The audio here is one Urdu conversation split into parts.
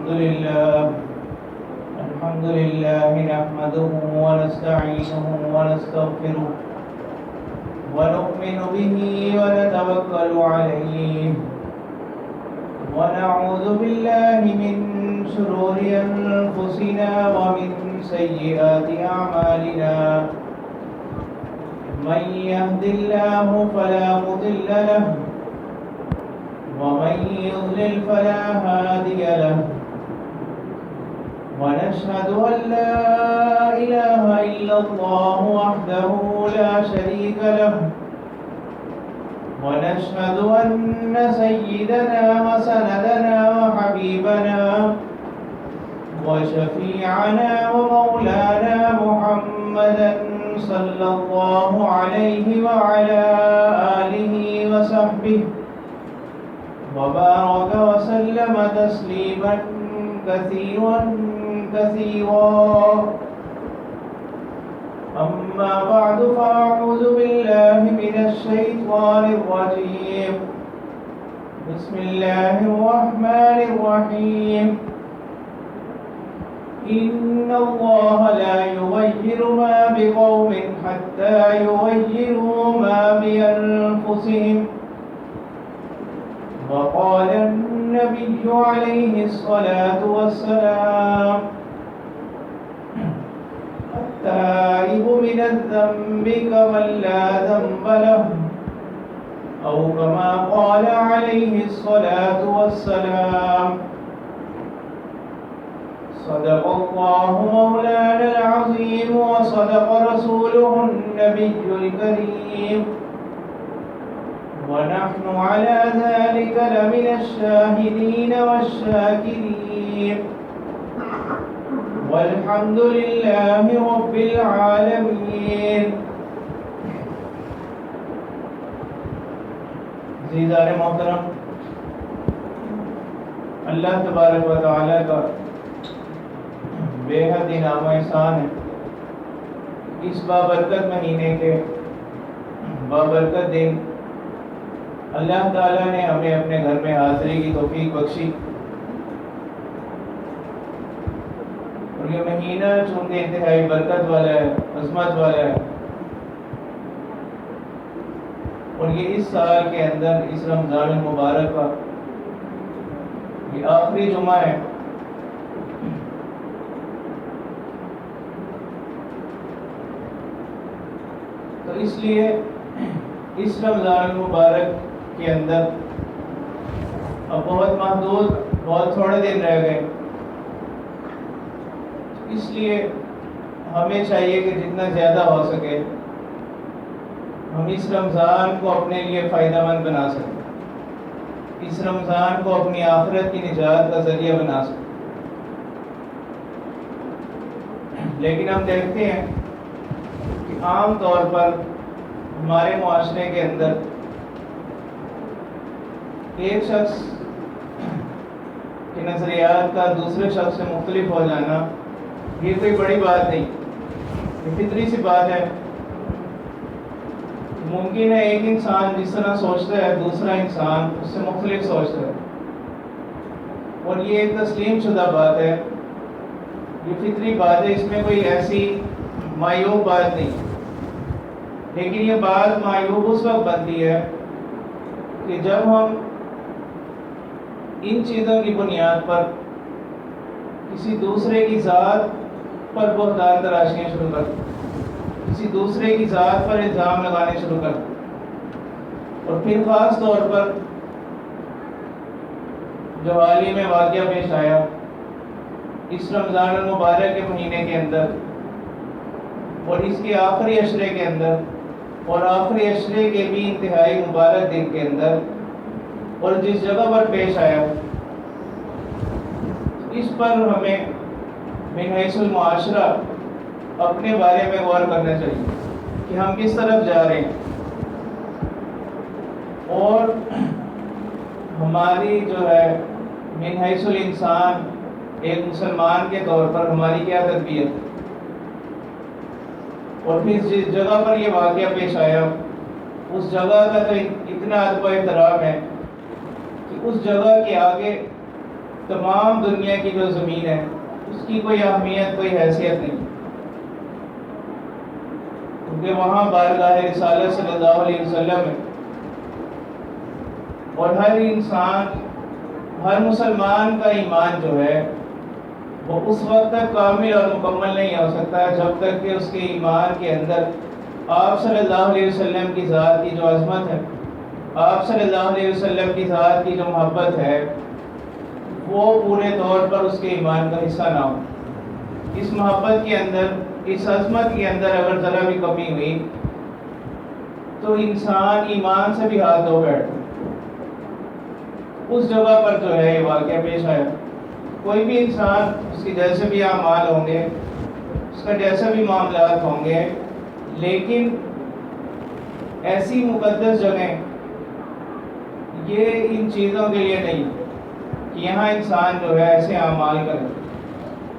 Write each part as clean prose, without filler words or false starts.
الحمد لله نحمده ونستعينه ونستغفره ونؤمن به ونتوكل عليه ونعوذ بالله من شرور أنفسنا ومن سيئات أعمالنا من يهد الله فلا مضل له ومن يضلل فلا هادي له ونشهد أن لا إله إلا الله وحده لا شريك له ونشهد أن سيدنا وسندنا وحبيبنا وشفيعنا ومولانا محمدا صلى الله عليه وعلى آله وصحبه وبارك وسلم تسليما كثيرا أما بعد فأعوذ بالله من الشيطان الرجيم بسم الله الرحمن الرحيم إن الله لا يغير ما بقوم حتى يغيروا ما بأنفسهم وقال النبي عليه الصلاة والسلام التائب من الذنب كمن لا ذنب له أو كما قال عليه الصلاة والسلام صدق الله مولانا العظيم وصدق رسوله النبي الكريم ونحن على ذلك لمن الشاهدين والشاكرين والحمد لله رب العالمين. عزیزان محترم، اللہ تبارک و تعالی کا بے حد انعام و احسان ہے اس بابرکت مہینے کے بابرکت دن اللہ تعالیٰ نے ہمیں اپنے گھر میں حاضری کی توفیق بخشی، اور یہ مہینہ چونکہ انتہائی برکت والا ہے، عظمت والا ہے، اور یہ اس سال کے اندر اس رمضان المبارک کا یہ آخری جمعہ ہے، تو اس لیے اس رمضان المبارک کے اندر اب بہت محدود، بہت تھوڑے دن رہ گئے، اس لیے ہمیں چاہیے کہ جتنا زیادہ ہو سکے ہم اس رمضان کو اپنے لیے فائدہ مند بنا سکیں، اس رمضان کو اپنی آخرت کی نجات کا ذریعہ بنا سکیں. لیکن ہم دیکھتے ہیں کہ عام طور پر ہمارے معاشرے کے اندر ایک شخص کے نظریات کا دوسرے شخص سے مختلف ہو جانا یہ کوئی بڑی بات نہیں، یہ فطری سی بات ہے. ممکن ہے ایک انسان جس طرح سوچتا ہے دوسرا انسان اس سے مختلف سوچتا ہے، اور یہ ایک تسلیم شدہ بات ہے، یہ فطری بات ہے، اس میں کوئی ایسی معیوب بات نہیں. لیکن یہ بات معیوب اس وقت بنتی ہے کہ جب ہم ان چیزوں کی بنیاد پر کسی دوسرے کی ذات پر بہتان تراشیاں شروع کرتے، کسی دوسرے کی ذات پر الزام لگانے شروع کرتے، اور پھر خاص طور پر جو حال ہی میں واقعہ پیش آیا اس رمضان المبارک کے مہینے کے اندر اور اس کے آخری عشرے کے اندر اور آخری عشرے کے بھی انتہائی مبارک دن کے اندر، اور جس جگہ پر پیش آیا اس پر ہمیں من حیث المعاشرہ اپنے بارے میں غور کرنا چاہیے کہ ہم کس طرف جا رہے ہیں، اور ہماری جو ہے من حیث الانسان ایک مسلمان کے طور پر ہماری کیا تربیت. اور پھر جس جگہ پر یہ واقعہ پیش آیا اس جگہ کا تو اتنا ادب و احترام ہے کہ اس جگہ کے آگے تمام دنیا کی جو زمین ہے اس کی کوئی اہمیت، کوئی حیثیت نہیں، کیونکہ وہاں بارگاہ رسالت صلی اللہ علیہ وسلم ہے، اور ہر انسان، ہر مسلمان کا ایمان جو ہے وہ اس وقت تک کامل اور مکمل نہیں ہو سکتا جب تک کہ اس کے ایمان کے اندر آپ صلی اللہ علیہ وسلم کی ذات کی جو عظمت ہے، آپ صلی اللہ علیہ وسلم کی ذات کی جو محبت ہے، وہ پورے طور پر اس کے ایمان کا حصہ نہ ہو۔ اس محبت کے اندر، اس عظمت کے اندر اگر ذرا بھی کمی ہوئی تو انسان ایمان سے بھی ہاتھ دھو بیٹھتا۔ اس جگہ پر جو ہے یہ واقعہ پیش آیا، کوئی بھی انسان، اس کے جیسے بھی اعمال ہوں گے، اس کا جیسے بھی معاملات ہوں گے، لیکن ایسی مقدس جگہیں یہ ان چیزوں کے لیے نہیں کہ یہاں انسان جو ہے ایسے اعمال کرے،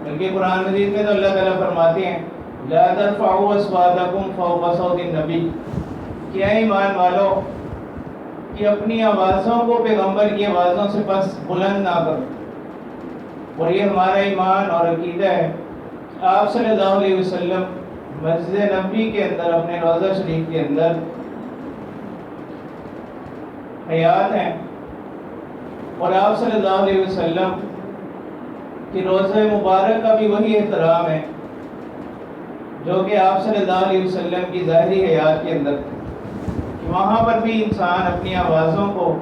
بلکہ قرآن مجید میں تو اللہ تعالیٰ فرماتے ہیں لا ترفعوا اصواتکم فوق صوت النبی، کہ اے ایمان والو کہ اپنی آوازوں کو پیغمبر کی آوازوں سے بس بلند نہ کرو۔ اور یہ ہمارا ایمان اور عقیدہ ہے، آپ صلی اللہ علیہ وسلم مسجد نبوی کے اندر، اپنے روضہ شریف کے اندر حیات ہیں، اور آپ صلی اللہ علیہ وسلم کی روضہ مبارک کا بھی وہی احترام ہے جو کہ آپ صلی اللہ علیہ وسلم کی ظاہری حیات کے اندر، کہ وہاں پر بھی انسان اپنی آوازوں کو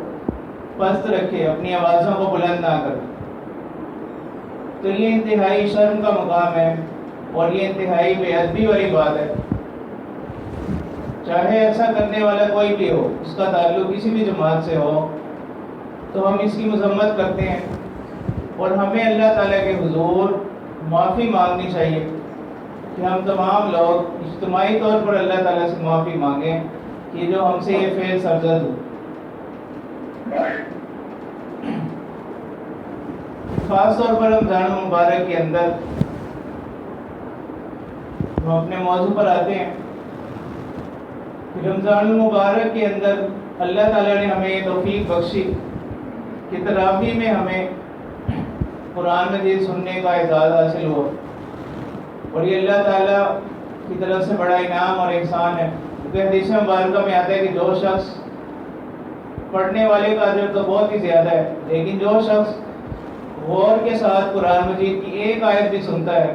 پست رکھے، اپنی آوازوں کو بلند نہ کرے۔ تو یہ انتہائی شرم کا مقام ہے، اور یہ انتہائی بے ادبی والی بات ہے۔ چاہے ایسا کرنے والا کوئی بھی ہو، اس کا تعلق کسی بھی جماعت سے ہو، تو ہم اس کی مذمت کرتے ہیں، اور ہمیں اللہ تعالیٰ کے حضور معافی مانگنی چاہیے کہ ہم تمام لوگ اجتماعی طور پر اللہ تعالیٰ سے معافی مانگیں کہ جو ہم سے یہ فعل سرزد ہو۔ خاص طور پر رمضان مبارک کے اندر ہم اپنے موضوع پر آتے ہیں کہ رمضان المبارک کے اندر اللہ تعالیٰ نے ہمیں یہ توفیق بخشی کہ تراویح میں ہمیں قرآن مجید سننے کا اعزاز حاصل ہوا، اور یہ اللہ تعالیٰ کی طرف سے بڑا انعام اور احسان ہے، کیونکہ حدیث مبارکہ میں آتا ہے کہ جو شخص پڑھنے والے کا اجر تو بہت ہی زیادہ ہے، لیکن جو شخص غور کے ساتھ قرآن مجید کی ایک آیت بھی سنتا ہے،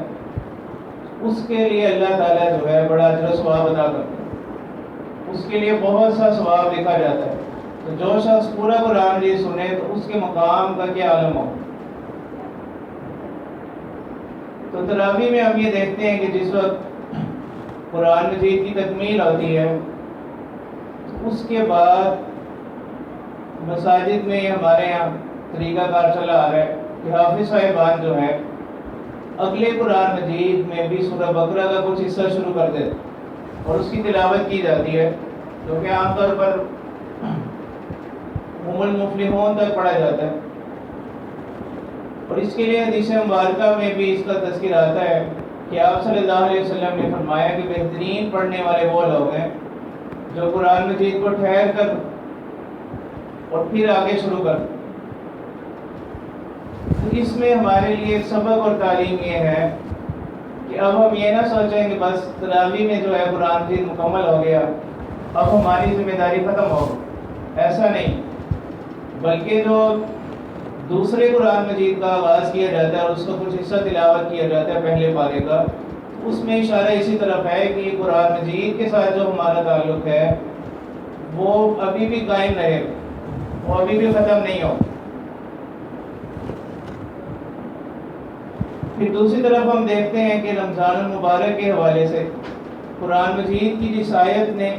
اس کے لیے اللہ تعالیٰ جو ہے بڑا اجر و ثواب ادا کرتا ہے، اس کے لیے بہت سا ثواب لکھا جاتا ہے۔ تو جو شخص پورا قرآن مجید سنے تو اس کے مقام کا کیا عالم ہو۔ تو تراویح میں ہم یہ دیکھتے ہیں کہ جس وقت قرآن مجید کی تکمیل ہوتی ہے، اس کے بعد مساجد میں ہمارے یہاں طریقہ کار چلا آ رہا ہے کہ حافظ صاحبان جو ہے اگلے قرآن مجید میں بھی سورہ بقرہ کا کچھ حصہ شروع کر دیتے اور اس کی تلاوت کی جاتی ہے، جو کہ عام طور پر المفلحون تک پڑھا جاتا ہے۔ اور اس کے لیے حدیث مبارکہ میں بھی اس کا تذکر آتا ہے کہ آپ صلی اللہ علیہ وسلم نے فرمایا کہ بہترین پڑھنے والے وہ لوگ ہیں جو قرآن مجید کو ٹھہر کر اور پھر آگے شروع کر۔ اس میں ہمارے لیے سبق اور تعلیم یہ ہے کہ اب ہم یہ نہ سوچیں کہ بس تراویح میں جو ہے قرآن مجید مکمل ہو گیا، اب ہماری ذمہ داری ختم ہو، ایسا نہیں، بلکہ جو دوسرے قرآن مجید کا آغاز کیا جاتا ہے اور اس کو کچھ حصہ تلاوت کیا جاتا ہے پہلے پارے کا، اس میں اشارہ اسی طرف ہے کہ قرآن مجید کے ساتھ جو ہمارا تعلق ہے وہ ابھی بھی قائم رہے، وہ ابھی بھی ختم نہیں ہو۔ پھر دوسری طرف ہم دیکھتے ہیں کہ رمضان المبارک کے حوالے سے قرآن مجید کی جس آیت نے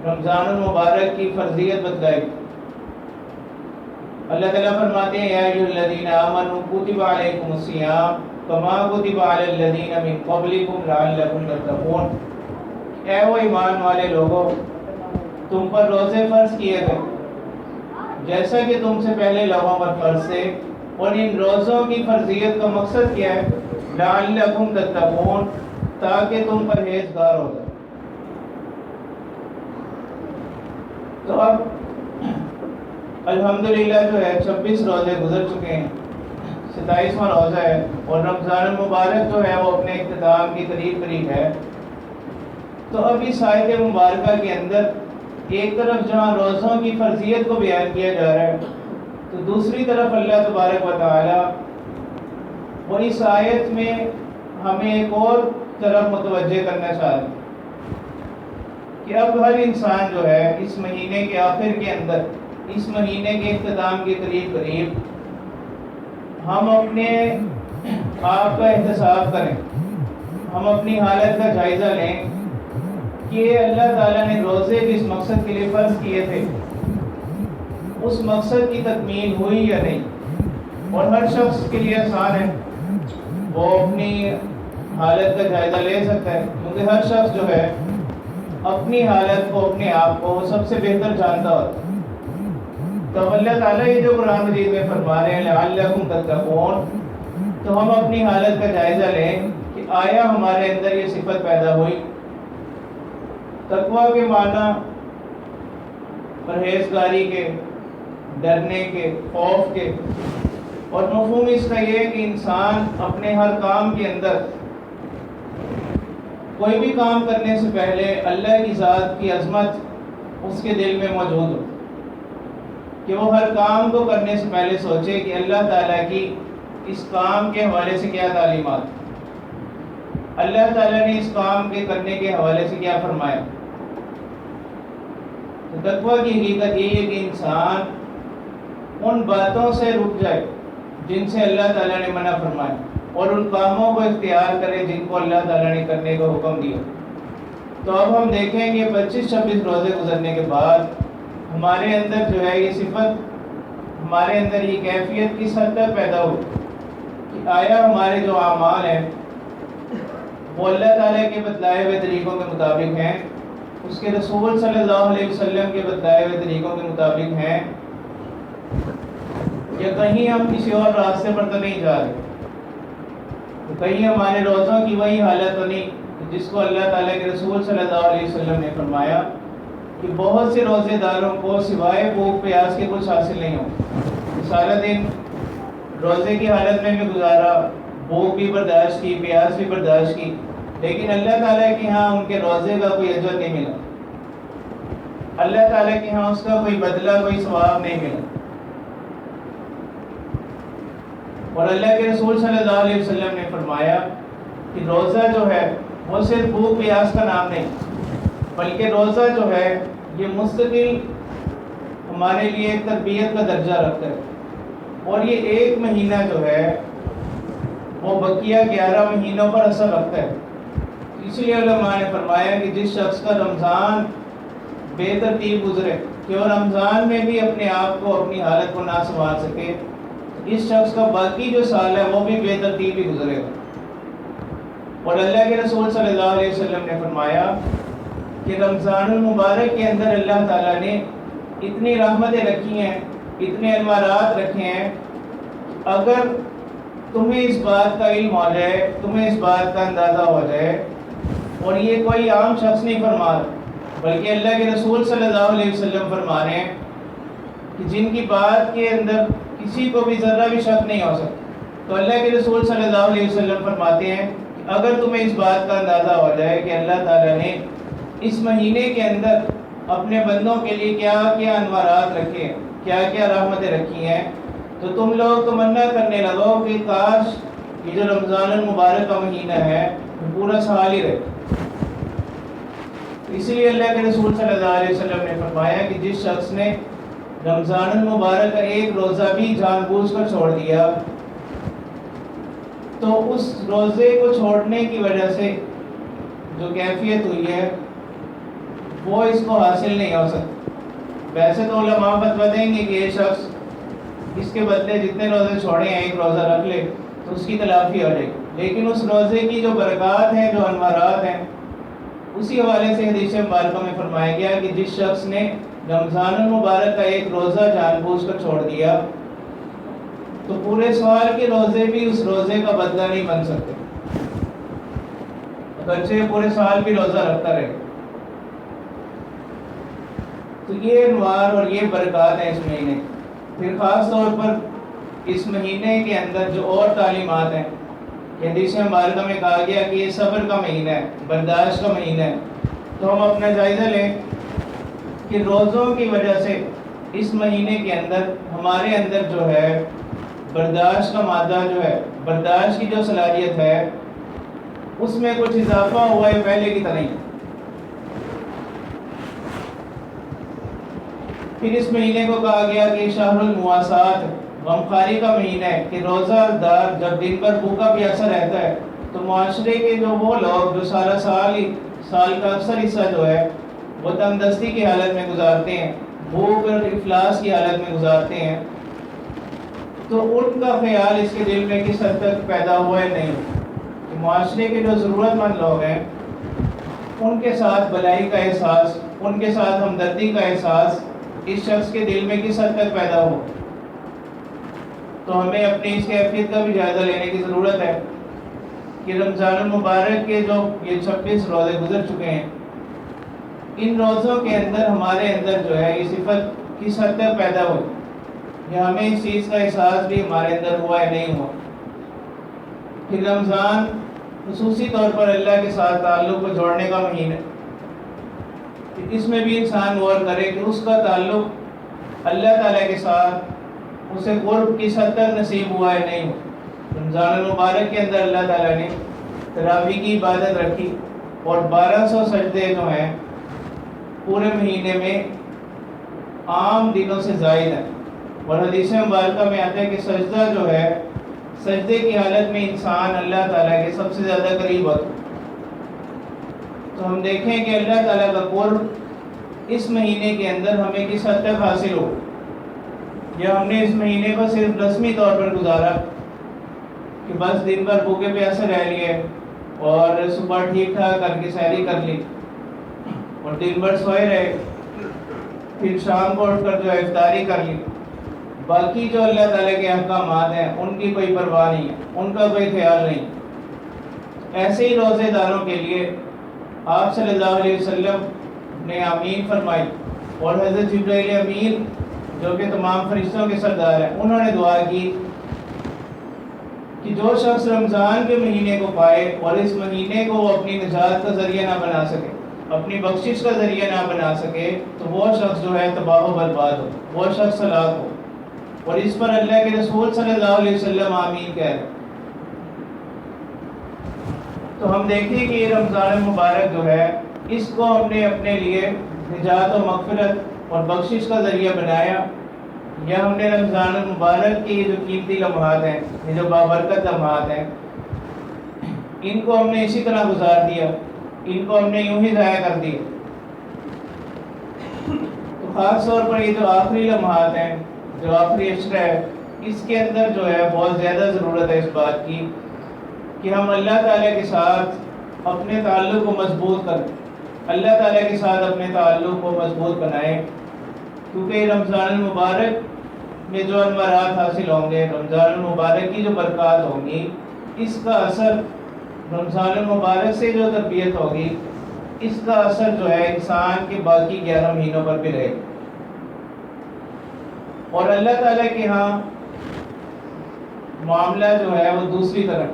رمضان المبارک کی فرضیت بتلائی، اللہ تعالیٰ فرماتے ہیں یا ایھا الذین آمنوا کتب علیکم الصیام کما کتب علی الذین من قبلکم لعلکم تتقون، اے وہ ایمان والے لوگوں، تم پر روزے فرض کیے گئے جیسا کہ تم سے پہلے لوگوں پر فرض تھے، اور ان روزوں کی فرضیت کا مقصد کیا ہے؟ لعلکم تتقون، تاکہ تم پرہیزگار ہو جائے۔ تو اب الحمدللہ جو ہے 26 روزے گزر چکے ہیں، 27واں روزہ ہے اور رمضان المبارک جو ہے وہ اپنے اختتام کے قریب ہے. تو اب اس آیت مبارکہ کے اندر ایک طرف جہاں روزوں کی فرضیت کو بیان کیا جا رہا ہے، تو دوسری طرف اللہ تبارک و تعالی وہ اس آیت میں ہمیں ایک اور طرف متوجہ کرنا چاہتے ہیں کہ اب ہر انسان جو ہے اس مہینے کے آخر کے اندر، اس مہینے کے اختتام کے قریب ہم اپنے آپ کا احتساب کریں، ہم اپنی حالت کا جائزہ لیں کہ اللہ تعالیٰ نے روزے جس مقصد کے لیے فرض کیے تھے اس مقصد کی تکمیل ہوئی یا نہیں. اور ہر شخص کے لیے آسان ہے، وہ اپنی حالت کا جائزہ لے سکتا ہے، کیونکہ ہر شخص جو ہے اپنی حالت کو، اپنے آپ کو سب سے بہتر جانتا ہوتا ہے. تو اللہ تعالیٰ یہ جو قرآن مجید میں فرما رہے ہیں لعلکم تتقون، تو ہم اپنی حالت کا جائزہ لیں کہ آیا ہمارے اندر یہ صفت پیدا ہوئی. تقویٰ کے معنی پرہیزگاری کے، ڈرنے کے، خوف کے، اور مفہوم اس کا یہ ہے کہ انسان اپنے ہر کام کے اندر، کوئی بھی کام کرنے سے پہلے اللہ کی ذات کی عظمت اس کے دل میں موجود ہو، کہ وہ ہر کام کو کرنے سے پہلے سوچے کہ اللہ تعالیٰ کی اس کام کے حوالے سے کیا تعلیمات، اللہ تعالیٰ نے اس کام کے کرنے کے حوالے سے کیا فرمایا. تو تقویٰ کی حقیقت یہ ہے کہ انسان ان باتوں سے رک جائے جن سے اللہ تعالیٰ نے منع فرمایا، اور ان کاموں کو اختیار کرے جن کو اللہ تعالیٰ نے کرنے کا حکم دیا. تو اب ہم دیکھیں گے 25-26 روزے گزرنے کے بعد ہمارے اندر جو ہے یہ صفت، ہمارے اندر یہ کیفیت کس حد تک پیدا ہو کہ آیا ہمارے جو اعمال ہیں وہ اللہ تعالیٰ کے بتلائے ہوئے طریقوں کے مطابق ہیں، اس کے رسول صلی اللہ علیہ وسلم کے بتلائے ہوئے طریقوں کے مطابق ہیں، یا کہیں ہم کسی اور راستے پر تو نہیں جا رہے. تو کہیں ہمارے روزوں کی وہی حالت تو نہیں جس کو اللہ تعالیٰ کے رسول صلی اللہ علیہ وسلم نے فرمایا کہ بہت سے روزے داروں کو سوائے بھوک پیاس کے کچھ حاصل نہیں ہو. سارا دن روزے کی حالت میں بھی گزارا، بھوک بھی برداشت کی، پیاس بھی برداشت کی، لیکن اللہ تعالیٰ کے ہاں ان کے روزے کا کوئی اجر نہیں ملا، اللہ تعالیٰ کے ہاں اس کا کوئی بدلہ، کوئی ثواب نہیں ملا. اور اللہ کے رسول صلی اللہ علیہ وسلم نے فرمایا کہ روزہ جو ہے وہ صرف بھوک پیاس کا نام نہیں، بلکہ روزہ جو ہے یہ مستقل ہمارے لیے ایک تربیت کا درجہ رکھتا ہے. اور یہ ایک مہینہ جو ہے وہ بقیہ 11 مہینوں پر اثر رکھتا ہے. اس لیے علماء نے فرمایا کہ جس شخص کا رمضان بے ترتیب گزرے کہ وہ رمضان میں بھی اپنے آپ کو، اپنی حالت کو نہ سنبھال سکے، اس شخص کا باقی جو سال ہے وہ بھی بے ترتیب ہی گزرے گا. اور اللہ کے رسول صلی اللہ علیہ وسلم نے فرمایا کہ رمضان المبارک کے اندر اللہ تعالیٰ نے اتنی رحمتیں رکھی ہیں، اتنے انوارات رکھے ہیں، اگر تمہیں اس بات کا علم ہو جائے، تمہیں اس بات کا اندازہ ہو جائے، اور یہ کوئی عام شخص نہیں فرما رہا بلکہ اللہ کے رسول صلی اللہ علیہ وسلم فرما رہے ہیں کہ جن کی بات کے اندر کسی کو بھی ذرہ بھی شک نہیں ہو سکتا، تو اللہ کے رسول صلی اللہ علیہ وسلم فرماتے ہیں کہ اگر تمہیں اس بات کا اندازہ ہو جائے کہ اللہ تعالیٰ نے اس مہینے کے اندر اپنے بندوں کے لیے کیا کیا انوارات رکھے ہیں، کیا کیا رحمتیں رکھی ہیں، تو تم لوگ تمنا کرنے لگو کہ کاش یہ جو رمضان المبارک کا مہینہ ہے وہ پورا سال ہی رہے. اسی لیے اللہ کے رسول صلی اللہ علیہ وسلم نے فرمایا کہ جس شخص نے رمضان المبارک کا ایک روزہ بھی جان بوجھ کر چھوڑ دیا تو اس روزے کو چھوڑنے کی وجہ سے جو کیفیت ہوئی ہے وہ اس کو حاصل نہیں ہو سکتی. ویسے تو علماء فتویٰ دیں گے کہ یہ شخص اس کے بدلے جتنے روزے چھوڑے ہیں ایک روزہ رکھ لے تو اس کی تلافی ہو جائے گی، لیکن اس روزے کی جو برکات ہیں، جو انوارات ہیں، اسی حوالے سے حدیث مبارکہ میں فرمایا گیا کہ جس شخص نے رمضان المبارک کا ایک روزہ جان بوجھ کر چھوڑ دیا تو پورے سال کے روزے بھی اس روزے کا بدلہ نہیں بن سکتے، بچے پورے سال بھی روزہ رکھتا رہے. تو یہ انوار اور یہ برکات ہیں اس مہینے. پھر خاص طور پر اس مہینے کے اندر جو اور تعلیمات ہیں، حدیث مبارکہ میں کہا گیا کہ یہ صبر کا مہینہ ہے، برداشت کا مہینہ ہے، تو ہم اپنا جائزہ لیں کہ روزوں کی وجہ سے اس مہینے کے اندر ہمارے اندر جو ہے برداشت کا مادہ جو ہے، برداشت کی جو صلاحیت ہے اس میں کچھ اضافہ ہوا ہے پہلے کی طرح ہی۔ پھر اس مہینے کو کہا گیا کہ شہر المواسات، غمخواری کا مہینہ ہے، کہ روزہ دار جب دن بھر بھوکا پیاسا رہتا ہے تو معاشرے کے جو وہ لوگ جو سارا سال کا اکثر حصہ جو ہے وہ تنگ دستی کی حالت میں گزارتے ہیں، بھوک اور افلاس کی حالت میں گزارتے ہیں، تو ان کا خیال اس کے دل میں کس حد تک پیدا ہوا ہے نہیں، کہ معاشرے کے جو ضرورت مند لوگ ہیں ان کے ساتھ بلائی کا احساس، ان کے ساتھ ہمدردی کا احساس اس شخص کے دل میں کس حد تک پیدا ہو۔ تو ہمیں اپنی اس کیفیت کا بھی جائزہ لینے کی ضرورت ہے کہ رمضان المبارک کے جو یہ 26 روزے گزر چکے ہیں، ان روزوں کے اندر ہمارے اندر جو ہے یہ صفت کس حد تک پیدا ہوئی، یا ہمیں اس چیز کا احساس بھی ہمارے اندر ہوا ہے نہیں ہوا۔ پھر رمضان خصوصی طور پر اللہ کے ساتھ تعلق کو جوڑنے کا مہینہ ہے، اس میں بھی انسان غور کرے کہ اس کا تعلق اللہ تعالیٰ کے ساتھ اسے قرب کس حد تک نصیب ہوا ہے نہیں ہوا۔ رمضان المبارک کے اندر اللہ تعالیٰ نے تراویح کی عبادت رکھی اور 1200 سجدے جو ہیں پورے مہینے میں عام دنوں سے زائد ہیں، اور حدیث مبارکہ میں آتا ہے کہ سجدہ جو ہے، سجدے کی حالت میں انسان اللہ تعالیٰ کے سب سے زیادہ قریب ہوتا ہے۔ تو ہم دیکھیں کہ اللہ تعالیٰ کا قرب اس مہینے کے اندر ہمیں کس حد تک حاصل ہو، یا ہم نے اس مہینے کو صرف رسمی طور پر گزارا کہ بس دن بھر بھوکے پیاسے رہ لیے اور صبح ٹھیک ٹھاک کر کے سحری کر لی اور دن بھر سوئے رہے، پھر شام کو اٹھ کر جو افطاری کر لی، باقی جو اللہ تعالیٰ کے احکامات ہیں ان کی کوئی پرواہ نہیں ہے، ان کا کوئی خیال نہیں۔ ایسے ہی روزے داروں کے لیے آپ صلی اللہ علیہ وسلم نے آمین فرمائی، اور حضرت جبرائیل امین جو کہ تمام فرشتوں کے سردار ہیں انہوں نے دعا کی کہ جو شخص رمضان کے مہینے کو پائے اور اس مہینے کو وہ اپنی نجات کا ذریعہ نہ بنا سکے، اپنی بخشش کا ذریعہ نہ بنا سکے، تو وہ شخص جو ہے تباہ و برباد ہو، وہ شخص ہلاک ہو، اور اس پر اللہ کے رسول صلی اللہ علیہ وسلم آمین کہہ رہے۔ تو ہم دیکھیں کہ یہ رمضان مبارک جو ہے اس کو ہم نے اپنے لیے نجات و مغفرت اور بخشش کا ذریعہ بنایا، یا ہم نے رمضان المبارک کے یہ جو قیمتی لمحات ہیں، یہ جو بابرکت لمحات ہیں، ان کو ہم نے اسی طرح گزار دیا، ان کو ہم نے یوں ہی ضائع کر دیا۔ تو خاص طور پر یہ جو آخری لمحات ہیں، جو آخری عشرہ ہے، اس کے اندر جو ہے بہت زیادہ ضرورت ہے اس بات کی کہ ہم اللہ تعالیٰ کے ساتھ اپنے تعلق کو مضبوط کریں، اللہ تعالیٰ کے ساتھ اپنے تعلق کو مضبوط بنائیں، کیونکہ رمضان المبارک میں جو انوارات حاصل ہوں گے، رمضان المبارک کی جو برکات ہوں گی، اس کا اثر رمضان المبارک سے جو تربیت ہوگی، اس کا اثر جو ہے انسان کے باقی 11 مہینوں پر بھی رہے گا۔ اور اللہ تعالیٰ کے ہاں معاملہ جو ہے وہ دوسری طرح،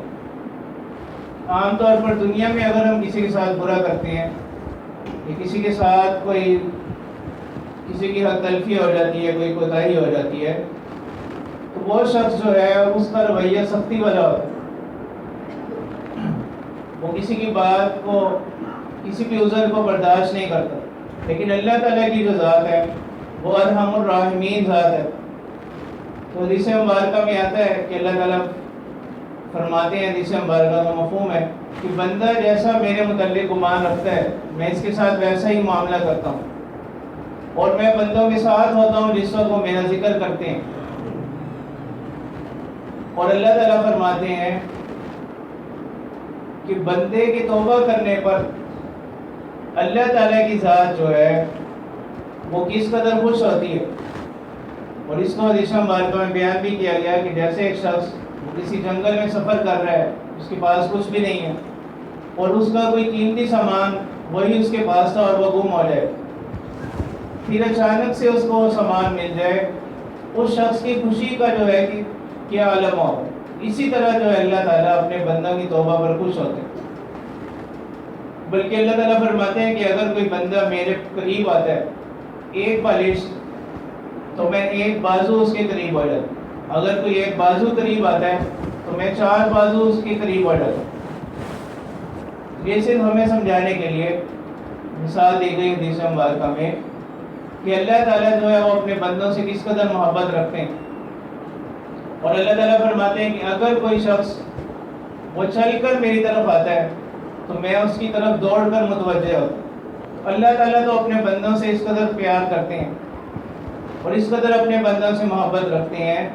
عام طور پر دنیا میں اگر ہم کسی کے ساتھ برا کرتے ہیں یا کسی کے ساتھ کوئی کسی کی حق تلفی ہو جاتی ہے، کوئی کوتاہی ہو جاتی ہے، تو وہ شخص جو ہے اس کا رویہ سختی والا ہوتا ہے، وہ کسی کی بات کو، کسی بھی عذر کو برداشت نہیں کرتا۔ لیکن اللہ تعالیٰ کی جو ذات ہے وہ ارحم الراحمین ذات ہے۔ تو حدیث مبارکہ میں آتا ہے کہ اللہ تعالیٰ فرماتے ہیں، حدیث مبارکہ کا مفہوم ہے کہ بندہ جیسا میرے متعلق گمان رکھتا ہے میں اس کے ساتھ ویسا ہی معاملہ کرتا ہوں، اور میں بندوں کے ساتھ ہوتا ہوں جس وقت وہ میرا ذکر کرتے ہیں۔ اور اللہ تعالیٰ فرماتے ہیں کہ بندے کے توبہ کرنے پر اللہ تعالیٰ کی ذات جو ہے وہ کس قدر خوش ہوتی ہے۔ اور اس کو حدیث مبارکہ میں بیان بھی کیا گیا کہ جیسے ایک شخص کسی جنگل میں سفر کر رہا ہے، اس کے پاس کچھ بھی نہیں ہے، اور اس کا کوئی قیمتی سامان وہی اس کے پاس تھا اور وہ گم ہو جائے، پھر اچانک سے اس کو وہ سامان مل جائے، اس شخص کی خوشی کا جو ہے کہ کیا عالم ہو. اسی طرح جو ہے اللہ تعالیٰ اپنے بندوں کی توبہ پر خوش ہوتے ہیں. بلکہ اللہ تعالیٰ فرماتے ہیں کہ اگر کوئی بندہ میرے قریب آتا ہے ایک بالش تو میں ایک بازو اس کے قریب ہو جاتا ہوں. اگر کوئی ایک بازو قریب آتا ہے تو میں 4 بازو اس کے قریب ہو جاتا ہوں. یہ صرف ہمیں سمجھانے کے لیے مثال دی گئی حدیث مبارکہ میں کہ اللہ تعالیٰ جو ہے وہ اپنے بندوں سے کس قدر محبت رکھتے ہیں. اور اللہ تعالیٰ فرماتے ہیں کہ اگر کوئی شخص وہ چل کر میری طرف آتا ہے تو میں اس کی طرف دوڑ کر متوجہ ہوتا ہوں. اللہ تعالیٰ تو اپنے بندوں سے اس قدر پیار کرتے ہیں اور اس قدر اپنے بندوں سے محبت رکھتے ہیں.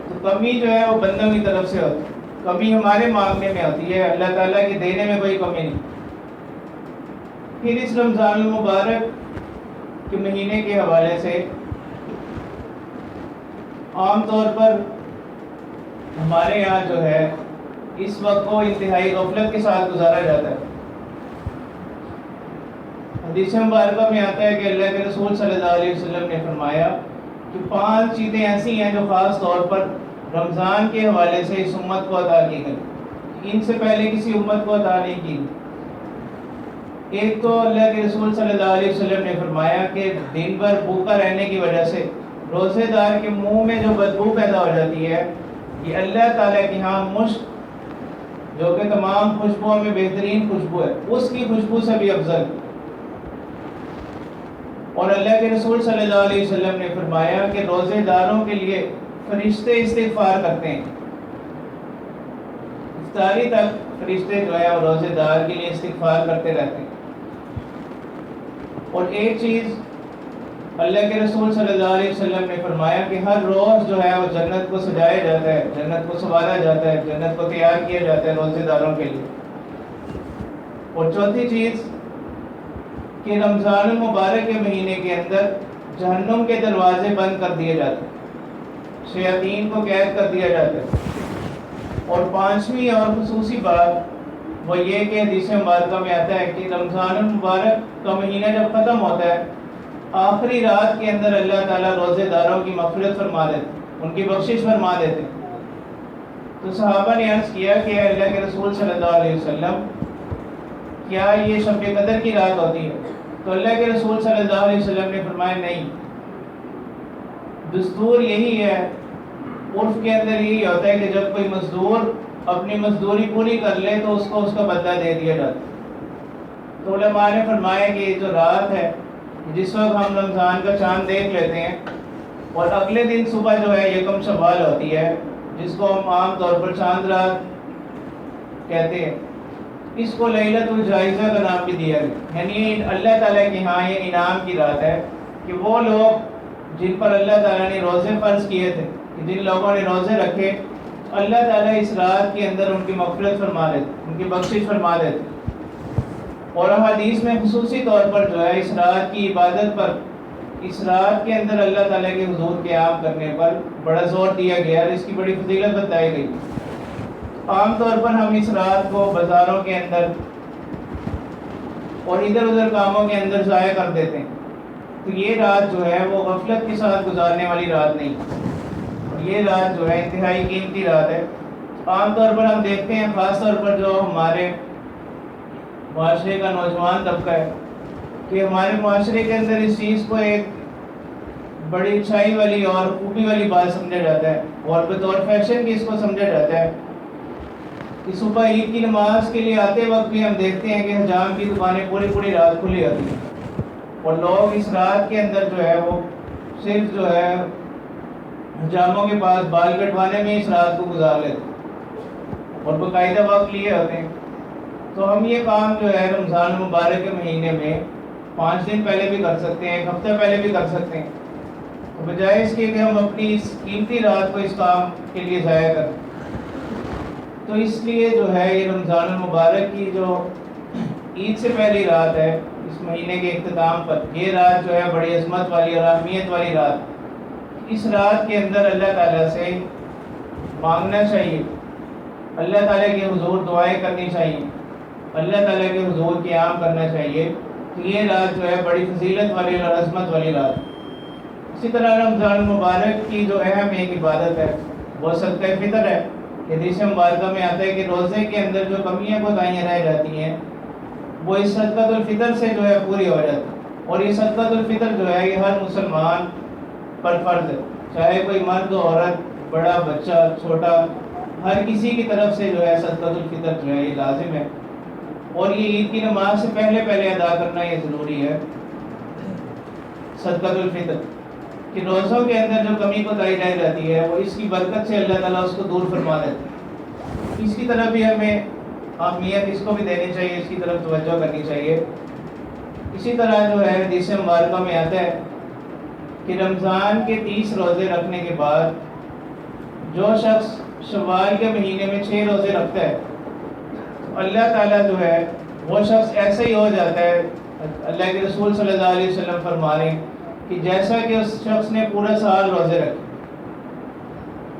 تو کمی جو ہے وہ بندوں کی طرف سے ہوتی ہے, کمی ہمارے مانگنے میں ہوتی ہے, اللہ تعالیٰ کے دینے میں کوئی کمی نہیں. پھر اس رمضان المبارک کے مہینے کے حوالے سے عام طور پر ہمارے یہاں جو ہے اس وقت کو انتہائی غفلت کے ساتھ گزارا جاتا ہے. حدیث مبارکہ میں آتا ہے کہ اللہ کے رسول صلی اللہ علیہ وسلم نے فرمایا کہ 5 چیزیں ایسی ہیں جو خاص طور پر رمضان کے حوالے سے اس امت کو عطا کی گئی, ان سے پہلے کسی امت کو عطا نہیں کی. ایک تو اللہ کے رسول صلی اللہ علیہ وسلم نے فرمایا کہ دن بھر بھوکا رہنے کی وجہ سے روزے دار کے منہ میں جو بدبو پیدا ہو جاتی ہے یہ اللہ تعالیٰ کے ہاں مشک جو کہ تمام خوشبوؤں میں بہترین خوشبو ہے اس کی خوشبو سے بھی افضل. اور اللہ کے رسول صلی اللہ علیہ وسلم نے فرمایا کہ روزے داروں کے لیے فرشتے استغفار کرتے ہیں. افطاری تک فرشتے جو ہے وہ روزے دار کے لیے استغفار کرتے رہتے ہیں. اور ایک چیز اللہ کے رسول صلی اللہ علیہ وسلم نے فرمایا کہ ہر روز جو ہے وہ جنت کو سجایا جاتا ہے, جنت کو سنوارا جاتا ہے, جنت کو تیار کیا جاتا ہے روزے داروں کے لیے. اور چوتھی چیز کہ رمضان المبارک کے مہینے کے اندر جہنم کے دروازے بند کر دیے جاتے ہیں, شیاطین کو قید کر دیا جاتا ہے. اور 5ویں اور خصوصی بات وہ یہ کہ حدیث مبارکہ میں آتا ہے کہ رمضان المبارک کا مہینہ جب ختم ہوتا ہے آخری رات کے اندر اللہ تعالیٰ روزے داروں کی مغفرت فرما دیتے, ان کی بخشش فرما دیتے. تو صحابہ نے عرض کیا کہ اللہ کے رسول صلی اللہ علیہ وسلم کیا یہ شب قدر کی رات ہوتی ہے؟ تو اللہ کے رسول صلی اللہ علیہ وسلم نے فرمایا نہیں, دستور یہی ہے, عرف کے اندر یہی ہوتا ہے کہ جب کوئی مزدور اپنی مزدوری پوری کر لے تو اس کو اس کا بدلہ دے دیا جاتا ہے. تو علماء نے فرمایا کہ یہ جو رات ہے جس وقت ہم رمضان کا چاند دیکھ لیتے ہیں اور اگلے دن صبح جو ہے یکم شوال ہوتی ہے جس کو ہم عام طور پر چاند رات کہتے ہیں, اس کو لیلۃ الجائزہ کا نام بھی دیا گیا. یعنی اللہ تعالیٰ کے ہاں یہ انعام کی رات ہے کہ وہ لوگ جن پر اللہ تعالیٰ نے روزے فرض کیے تھے, کہ جن لوگوں نے روزے رکھے, اللہ تعالیٰ اس رات کے اندر ان کی مغفرت فرما دیتے, ان کی بخشش فرما دیتے. اور حدیث میں خصوصی طور پر جو ہے اس رات کی عبادت پر, اس رات کے اندر اللہ تعالیٰ کے حضور قیام کرنے پر بڑا زور دیا گیا اور اس کی بڑی فضیلت بتائی گئی. عام طور پر ہم اس رات کو بازاروں کے اندر اور ادھر ادھر کاموں کے اندر ضائع کر دیتے ہیں. تو یہ رات جو ہے وہ غفلت کے ساتھ گزارنے والی رات نہیں, اور یہ رات جو ہے انتہائی قیمتی رات ہے. عام طور پر ہم دیکھتے ہیں خاص طور پر جو ہمارے معاشرے کا نوجوان طبقہ ہے کہ ہمارے معاشرے کے اندر اس چیز کو ایک بڑی اچھائی والی اور خوبی والی بات سمجھا جاتا ہے اور بطور فیشن کی اس کو سمجھا جاتا ہے کہ صبح عید کی نماز کے لیے آتے وقت بھی ہم دیکھتے ہیں کہ حجام کی دکانیں پوری رات کھلی ہوتی ہیں اور لوگ اس رات کے اندر جو ہے وہ صرف جو ہے حجاموں کے پاس بال کٹوانے میں اس رات کو گزار لیتے ہیں اور باقاعدہ وقت لیے ہوتے ہیں. تو ہم یہ کام جو ہے رمضان مبارک کے مہینے میں 5 دن پہلے بھی کر سکتے ہیں, 1 ہفتہ پہلے بھی کر سکتے ہیں, تو بجائے اس کے کہ ہم اپنی اس قیمتی رات کو اس کام کے لیے ضائع کریں. تو اس لیے جو ہے یہ رمضان المبارک کی جو عید سے پہلی رات ہے اس مہینے کے اختتام پر, یہ رات جو ہے بڑی عظمت والی اور اہمیت والی رات. اس رات کے اندر اللہ تعالیٰ سے مانگنا چاہیے, اللہ تعالیٰ کے حضور دعائیں کرنی چاہیے, اللہ تعالیٰ کے حضور قیام کرنا چاہیے. تو یہ رات جو ہے بڑی فضیلت والی اور عظمت والی رات. اسی طرح رمضان المبارک کی جو اہم ایک عبادت ہے وہ صدقہ فطر ہے. حدیث مبارکہ میں آتا ہے کہ روزے کے اندر جو کمیاں کوتاہیاں رہ جاتی ہیں وہ اس صدقۃ الفطر سے جو ہے پوری ہو جاتی ہے. اور یہ صدقۃ الفطر جو ہے یہ ہر مسلمان پر فرض ہے، چاہے کوئی مرد ہو، عورت، بڑا، بچہ، چھوٹا، ہر کسی کی طرف سے جو ہے صدقۃ الفطر جو ہے یہ لازم ہے. اور یہ عید کی نماز سے پہلے ادا کرنا یہ ضروری ہے صدقۃ الفطر، کہ روزوں کے اندر جو کمی کوتاہی رہ جاتی ہے وہ اس کی برکت سے اللہ تعالیٰ اس کو دور فرما دیتے ہیں. اس کی طرف بھی ہمیں اہمیت اس کو بھی دینی چاہیے، اس کی طرف توجہ کرنی چاہیے. اسی طرح جو ہے حدیث مبارکہ میں آتا ہے کہ رمضان کے 30 روزے رکھنے کے بعد جو شخص شوال کے مہینے میں 6 روزے رکھتا ہے اللہ تعالیٰ جو ہے وہ شخص ایسے ہی ہو جاتا ہے. اللہ کے رسول صلی اللہ علیہ وسلم فرما رہے ہیں کہ جیسا کہ اس شخص نے پورا سال روزے رکھے.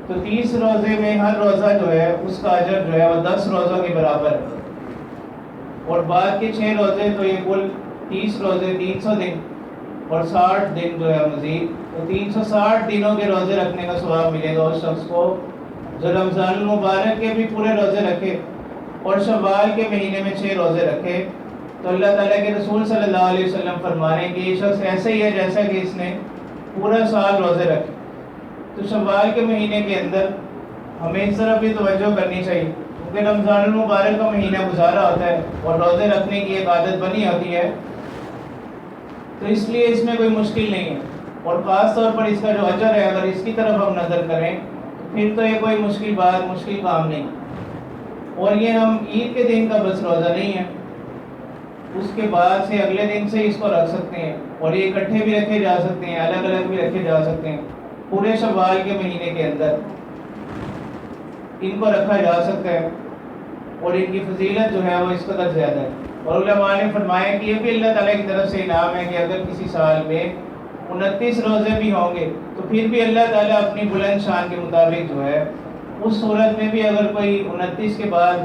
تو 30 روزے میں ہر روزہ جو ہے اس کا اجر جو ہے وہ 10 روزوں کے برابر ہے. اور بعد کے 6 روزے تو یہ کل 30 روزے 300 دن اور 60 دن جو ہے مزید، تو 360 دنوں کے روزے رکھنے کا ثواب ملے گا اس شخص کو جو رمضان المبارک کے بھی پورے روزے رکھے اور شوال کے مہینے میں 6 روزے رکھے. تو اللہ تعالیٰ کے رسول صلی اللہ علیہ وسلم فرما رہے ہیں کہ یہ شخص ایسے ہی ہے جیسا کہ اس نے پورا سال روزے رکھے. تو شوال کے مہینے کے اندر ہمیں اس طرف بھی توجہ کرنی چاہیے کیونکہ رمضان المبارک کا مہینہ گزارا ہوتا ہے اور روزے رکھنے کی ایک عادت بنی ہوتی ہے، تو اس لیے اس میں کوئی مشکل نہیں ہے. اور خاص طور پر اس کا جو اجر ہے اگر اس کی طرف ہم نظر کریں تو پھر تو یہ کوئی مشکل بات، مشکل کام نہیں. اور یہ ہم عید کے دن کا بس روزہ نہیں ہے، اس کے بعد سے اگلے دن سے اس کو رکھ سکتے ہیں اور یہ اکٹھے بھی رکھے جا سکتے ہیں، الگ الگ بھی رکھے جا سکتے ہیں. پورے شوال کے مہینے کے اندر ان کو رکھا جا سکتا ہے اور ان کی فضیلت جو ہے وہ اس قدر زیادہ ہے. اور علماء نے فرمایا کہ یہ بھی اللہ تعالیٰ کی طرف سے انعام ہے کہ اگر کسی سال میں 29 روزے بھی ہوں گے تو پھر بھی اللہ تعالیٰ اپنی بلند شان کے مطابق جو ہے اس صورت میں بھی اگر کوئی 29 کے بعد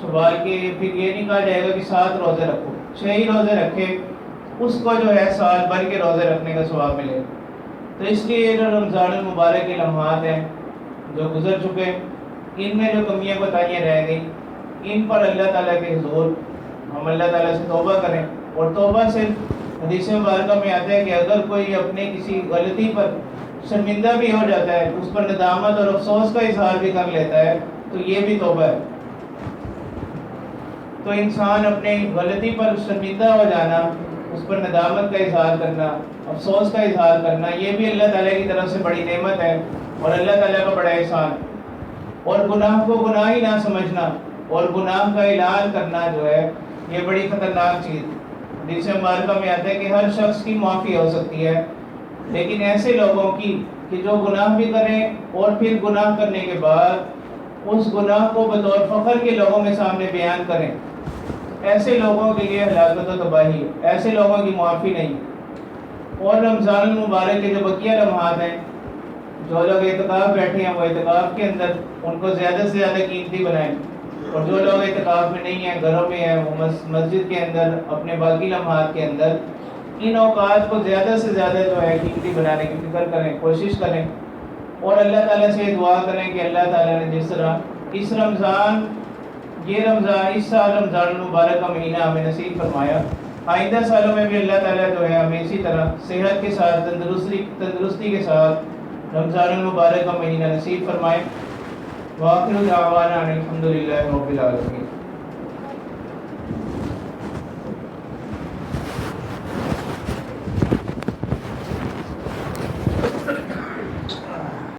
شوال کے پھر یہ نہیں کہا جائے گا کہ 7 روزے رکھو، 6 ہی روزے رکھے، اس کو جو ہے سال بھر کے روزے رکھنے کا ثواب ملے. تو اس لیے جو رمضان المبارک کے لمحات ہیں جو گزر چکے، ان میں جو کمیاں کوتاہیاں رہ گئیں ان پر اللہ تعالیٰ کے حضور ہم اللہ تعالیٰ سے توبہ کریں. اور توبہ صرف حدیث مبارکہ میں آتا ہے کہ اگر کوئی اپنے کسی غلطی پر شرمندہ بھی ہو جاتا ہے، اس پر ندامت اور افسوس کا اظہار بھی کر لیتا ہے، تو یہ بھی توبہ ہے. تو انسان اپنے غلطی پر شرمندہ ہو جانا، اس پر ندامت کا اظہار کرنا، افسوس کا اظہار کرنا، یہ بھی اللہ تعالیٰ کی طرف سے بڑی نعمت ہے اور اللہ تعالیٰ کا بڑا احسان. اور گناہ کو گناہ ہی نہ سمجھنا اور گناہ کا اعلان کرنا جو ہے یہ بڑی خطرناک چیز. حدیث مبارکہ میں آتا ہے کہ ہر شخص کی معافی ہو سکتی ہے لیکن ایسے لوگوں کی کہ جو گناہ بھی کریں اور پھر گناہ کرنے کے بعد اس گناہ کو بطور فخر کے لوگوں کے سامنے بیان کریں، ایسے لوگوں کے لیے ہلاکت و تباہی ہے، ایسے لوگوں کی معافی نہیں. اور رمضان المبارک کے جو بقیہ لمحات ہیں، جو لوگ اعتکاف بیٹھے ہیں وہ اعتکاف کے اندر ان کو زیادہ سے زیادہ قیمتی بنائیں، اور جو لوگ اعتکاف میں نہیں ہیں، گھروں میں ہیں، وہ مسجد کے اندر اپنے باقی لمحات کے اندر ان اوقات کو زیادہ سے زیادہ جو ہے قیمتی بنانے کی فکر کریں، کوشش کریں. اور اللہ تعالیٰ سے دعا کریں کہ اللہ تعالیٰ نے جس طرح اس سال رمضان المبارک کا مہینہ ہمیں نصیب فرمایا، آئندہ سالوں میں بھی اللہ تعالیٰ جو ہے ہمیں اسی طرح صحت کے ساتھ، تندرستی کے ساتھ رمضان المبارک کا مہینہ نصیب فرمائے. وآخر دعوانا الحمد للہ رب العالمین.